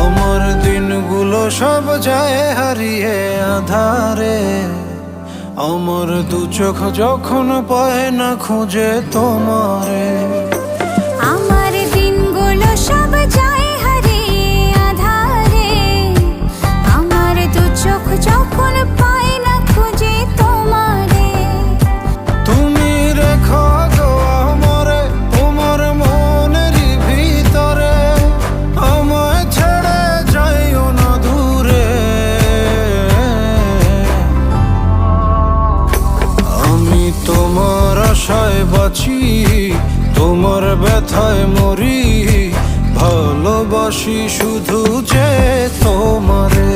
আমার দিনগুলো সব যায় হারিয়ে আধারে, আমার দু চোখ যখন পায় না খুঁজে তোমারে। আমার দিনগুলো সব যায় হারিয়ে আঁধারে, আমার দু চোখ যখন পায় না খুঁজে তোমারে। তুমি রেখো গো আমারে তোমার মনেরই ভিতরে, আমায় ছেড়ে যাইও না দূরে। আমি তোমার আশায় বাঁচি, তোমার ব্যথায় মরি, ভালোবাসি শুধু যে তোমারে।